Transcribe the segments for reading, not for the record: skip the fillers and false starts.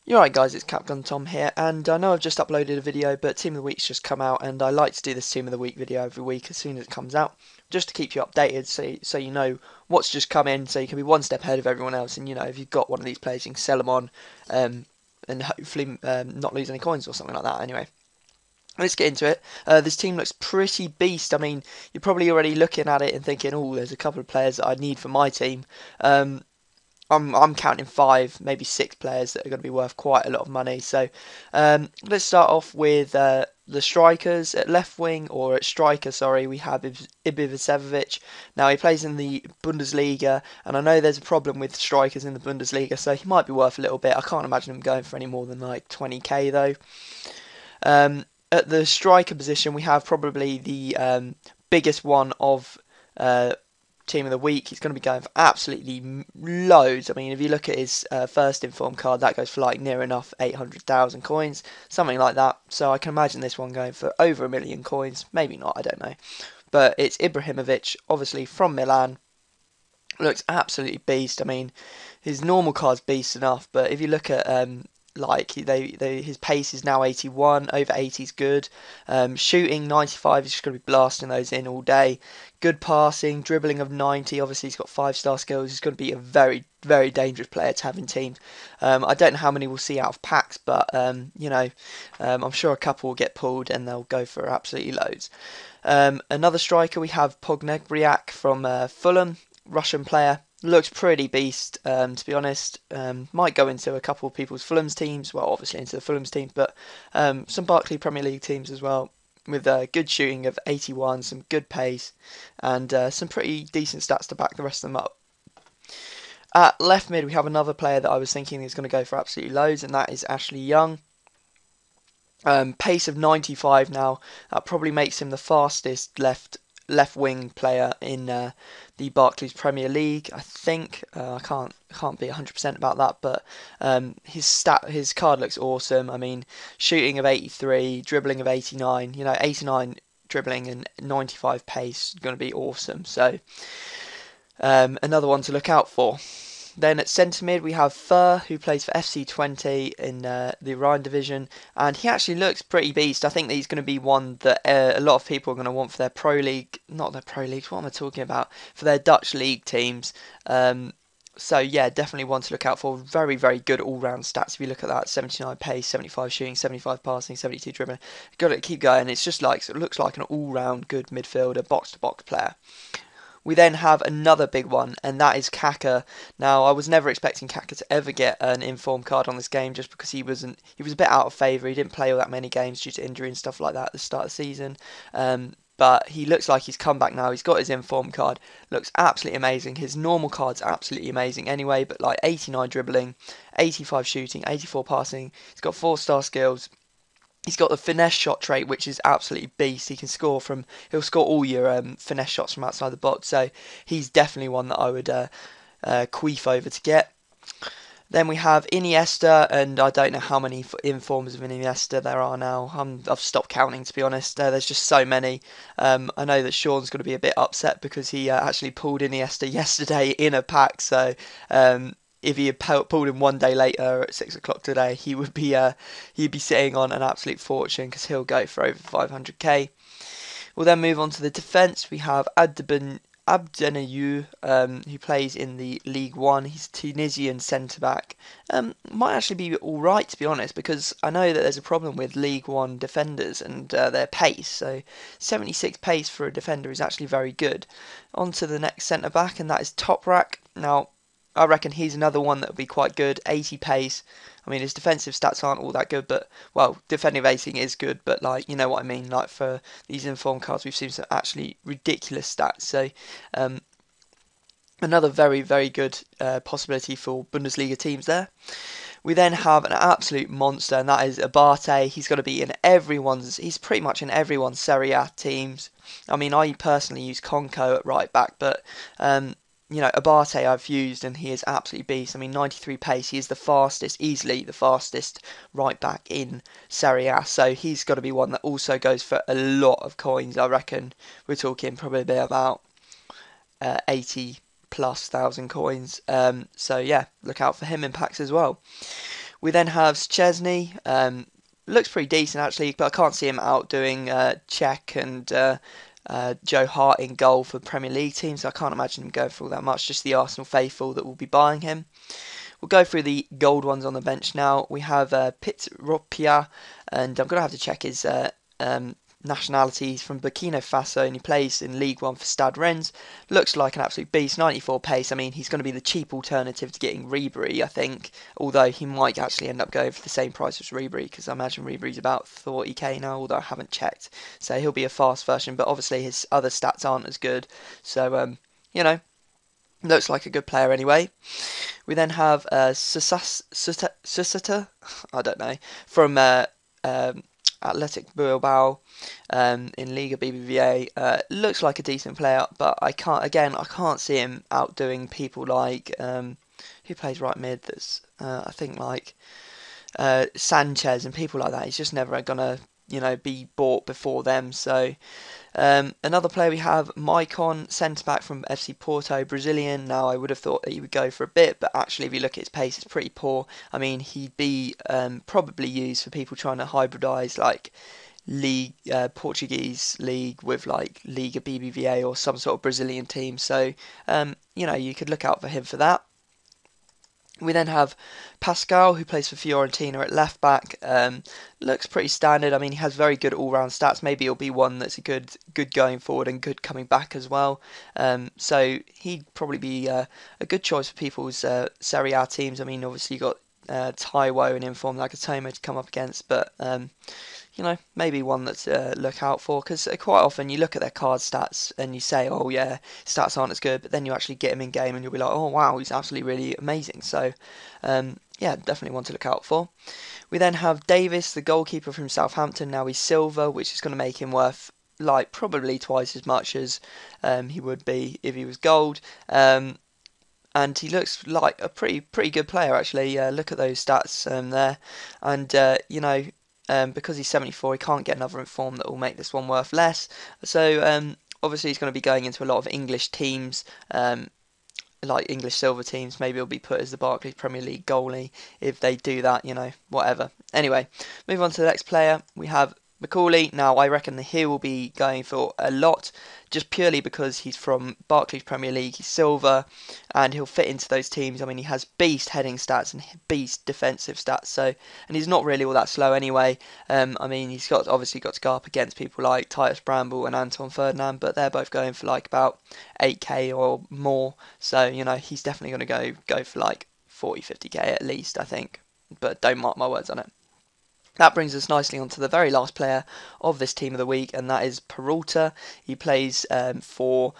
You're right guys, it's Capgun Tom here, and I know I've just uploaded a video, but Team of the Week's just come out, and I like to do this Team of the Week video every week as soon as it comes out, just to keep you updated, so you know what's just come in, so you can be one step ahead of everyone else, and you know, if you've got one of these players, you can sell them on, and hopefully not lose any coins or something like that anyway. Let's get into it. This team looks pretty beast. I mean, you're probably already looking at it and thinking, oh, there's a couple of players that I need for my team. I'm counting 5, maybe 6 players that are going to be worth quite a lot of money. So let's start off with the strikers at left wing, or at striker, sorry. We have Ibisevic. Now he plays in the Bundesliga, and I know there's a problem with strikers in the Bundesliga, so he might be worth a little bit. I can't imagine him going for any more than like 20k though. At the striker position, we have probably the biggest one of Team of the Week. He's going to be going for absolutely loads. I mean, if you look at his first inform card, that goes for like near enough 800,000 coins, something like that. So I can imagine this one going for over 1,000,000 coins. Maybe not, I don't know. But it's Ibrahimovic, obviously from Milan. Looks absolutely beast. I mean, his normal card's beast enough, but if you look at like his pace is now 81, over 80 is good. Shooting 95, he's just going to be blasting those in all day. Good passing, dribbling of 90. Obviously, he's got 5-star skills. He's going to be a very, very dangerous player to have in team. I don't know how many we'll see out of packs, but you know, I'm sure a couple will get pulled and they'll go for absolutely loads. Another striker, we have Pognebriak from Fulham, Russian player. Looks pretty beast, to be honest. Might go into a couple of people's Fulham's teams, well, obviously into the Fulham's teams, but some Barclays Premier League teams as well, with good shooting of 81, some good pace, and some pretty decent stats to back the rest of them up. At left mid, we have another player that I was thinking is going to go for absolutely loads, and that is Ashley Young. Pace of 95 now. That probably makes him the fastest left wing player in the Barclays Premier League. I think I can't be 100% about that, but his card looks awesome. I mean, shooting of 83, dribbling of 89. You know, 89 dribbling and 95 pace is going to be awesome. So another one to look out for. Then at centre mid we have Fur, who plays for FC20 in the Rhine division, and he actually looks pretty beast. I think that he's going to be one that a lot of people are going to want for their Pro League, not their Pro Leagues, what am I talking about? For their Dutch League teams. So yeah, definitely one to look out for. Very, very good all-round stats. If you look at that, 79 pace, 75 shooting, 75 passing, 72 dribbling. Got to keep going. It's just like, it looks like an all-round good midfielder, box-to-box player. We then have another big one, and that is Kaka. Now, I was never expecting Kaka to ever get an inform card on this game, just because he was a bit out of favour. He didn't play all that many games due to injury and stuff like that at the start of the season. But he looks like he's come back now. He's got his inform card. Looks absolutely amazing. His normal card's absolutely amazing anyway, but like 89 dribbling, 85 shooting, 84 passing. He's got 4-star skills. He's got the finesse shot trait, which is absolutely beast. He'll score all your finesse shots from outside the box. So he's definitely one that I would queef over to get. Then we have Iniesta, and I don't know how many informs of Iniesta there are now. I've stopped counting, to be honest. There's just so many. I know that Sean's going to be a bit upset because he actually pulled Iniesta yesterday in a pack. So if he had pulled him one day later at 6 o'clock today, he'd be sitting on an absolute fortune because he'll go for over 500k. We'll then move on to the defence. We have Abdenayu, who plays in the League One. He's a Tunisian centre back. Might actually be all right, to be honest, because I know that there's a problem with League One defenders and their pace. So 76 pace for a defender is actually very good. On to the next centre back, and that is Toprak. Now, I reckon he's another one that would be quite good. 80 pace. I mean, his defensive stats aren't all that good, but, well, defensive rating is good, but, like, you know what I mean. Like, for these inform cards, we've seen some actually ridiculous stats. So, another very, very good possibility for Bundesliga teams there. We then have an absolute monster, and that is Abate. He's going to be he's pretty much in everyone's Serie A teams. I mean, I personally use Conco at right back, but you know, Abate I've used, and he is absolutely beast. I mean, 93 pace, he is easily the fastest right back in Serie A, so he's got to be one that also goes for a lot of coins. I reckon we're talking probably about 80 plus thousand coins. So yeah, look out for him in packs as well. We then have Szczesny. Looks pretty decent actually, but I can't see him outdoing Cech and Joe Hart in goal for Premier League teams. So I can't imagine him going for all that much. Just the Arsenal faithful that will be buying him. We'll go through the gold ones on the bench now. We have Pit Ropia, and I'm going to have to check his nationality. He's from Burkina Faso, and he plays in League One for Stade Rennes. Looks like an absolute beast, 94 pace. I mean, he's going to be the cheap alternative to getting Ribery, I think. Although he might actually end up going for the same price as Ribery, because I imagine Ribery's about 40k now, although I haven't checked. So he'll be a fast version, but obviously his other stats aren't as good. So, you know, looks like a good player anyway. We then have Susata, I don't know, from Athletic Bilbao in Liga BBVA. Looks like a decent player, but I can't see him outdoing people like who plays right mid. That's I think like Sanchez and people like that. He's just never gonna be bought before them. So. Another player we have, Maicon, centre-back from FC Porto, Brazilian. Now, I would have thought that he would go for a bit, but actually, if you look at his pace, it's pretty poor. I mean, he'd be probably used for people trying to hybridise, like, Portuguese league with, like, Liga BBVA or some sort of Brazilian team. So, you could look out for him for that. We then have Pascal, who plays for Fiorentina at left back. Looks pretty standard. I mean, he has very good all-round stats. Maybe he'll be one that's a good going forward and good coming back as well. So he'd probably be a good choice for people's Serie A teams. I mean, obviously you got Taiwo and Inform Nagatomo to come up against, but maybe one that's look out for, because quite often you look at their card stats and you say, oh yeah, stats aren't as good, but then you actually get him in game and you'll be like, oh wow, he's absolutely really amazing. So yeah, definitely one to look out for. We then have Davis, the goalkeeper from Southampton. Now he's silver, which is going to make him worth like probably twice as much as he would be if he was gold. And he looks like a pretty good player actually. Look at those stats there, and because he's 74, he can't get another inform that will make this one worth less. So obviously he's going to be going into a lot of English teams, like English silver teams. Maybe he'll be put as the Barclays Premier League goalie if they do that, whatever. Anyway, move on to the next player. We have Macaulay. Now I reckon he will be going for a lot, just purely because he's from Barclays Premier League, he's silver, and he'll fit into those teams. I mean, he has beast heading stats and beast defensive stats, so, and he's not really all that slow anyway. I mean, he's obviously got to go up against people like Titus Bramble and Anton Ferdinand, but they're both going for like about 8k or more, so he's definitely going to go for like 40-50k at least, I think, but don't mark my words on it. That brings us nicely on to the very last player of this team of the week, and that is Peralta. He plays for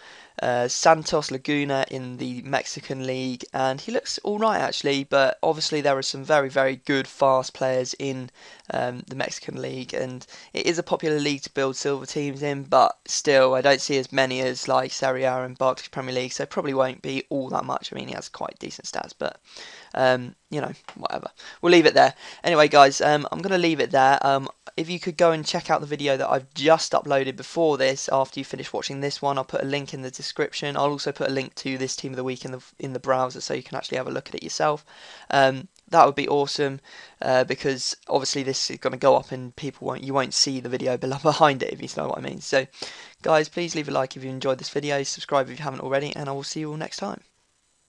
Santos Laguna in the Mexican League, and he looks alright actually, but obviously there are some very, very good fast players in the Mexican League, and it is a popular league to build silver teams in, but still I don't see as many as like Serie A and Barclays Premier League, so probably won't be all that much. I mean, he has quite decent stats, but whatever. We'll leave it there. Anyway, guys, I'm going to leave it there. If you could go and check out the video that I've just uploaded before this, after you finish watching this one, I'll put a link in the description. I'll also put a link to this team of the week in the browser, so you can actually have a look at it yourself. That would be awesome, because obviously this is going to go up and you won't see the video behind it, if you know what I mean. So, guys, please leave a like if you enjoyed this video, subscribe if you haven't already, and I will see you all next time.